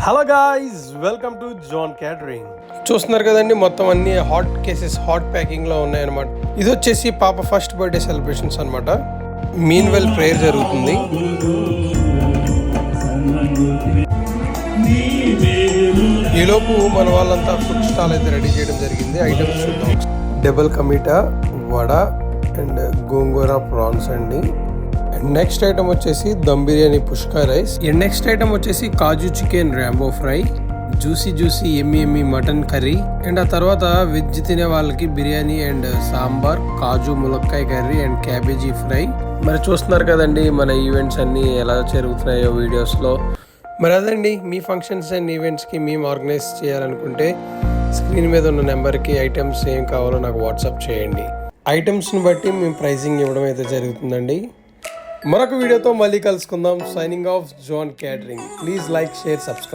Hello guys, welcome to John catering. చూస్తున్నారు కదండి, మొత్తం అన్ని హాట్ కేసెస్ హాట్ ప్యాకింగ్లో ఉన్నాయన్నమాట. ఇది వచ్చేసి పాప ఫస్ట్ బర్త్డే సెలబ్రేషన్స్ అనమాట. మీన్ వెల్ ప్రేయర్ జరుగుతుంది. ఈలోపు మన వాళ్ళంతా ఫుడ్ స్టాల్ అయితే రెడీ చేయడం జరిగింది. ఐటమ్స్ చూద్దాం. డబుల్ కమీటా, వడ అండ్ గోంగూర ప్రాన్స్ అండి. నెక్స్ట్ ఐటమ్ వచ్చేసి దమ్ బిర్యానీ పుష్కా రైస్. నెక్స్ట్ ఐటమ్ వచ్చేసి కాజు చికెన్ ర్యాంబో ఫ్రై, జ్యూసీ ఎమ్మి మటన్ కర్రీ అండ్ ఆ తర్వాత వెజ్ తినే వాళ్ళకి బిర్యానీ అండ్ సాంబార్, కాజు ములక్కాయ కర్రీ అండ్ క్యాబేజీ ఫ్రై. మరి చూస్తున్నారు కదండి మన ఈవెంట్స్ అన్నీ ఎలా జరుగుతున్నాయో వీడియోస్లో. మరి అదండి, మీ ఫంక్షన్స్ అండ్ ఈవెంట్స్కి మేము ఆర్గనైజ్ చేయాలనుకుంటే స్క్రీన్ మీద ఉన్న నెంబర్కి ఐటమ్స్ ఏం కావాలో నాకు వాట్సాప్ చేయండి. ఐటమ్స్ని బట్టి మేము ప్రైజింగ్ ఇవ్వడం అయితే జరుగుతుందండి. మరొక వీడియోతో మళ్ళీ కలుసుకుందాం. Signing off John catering. Please like, share, subscribe.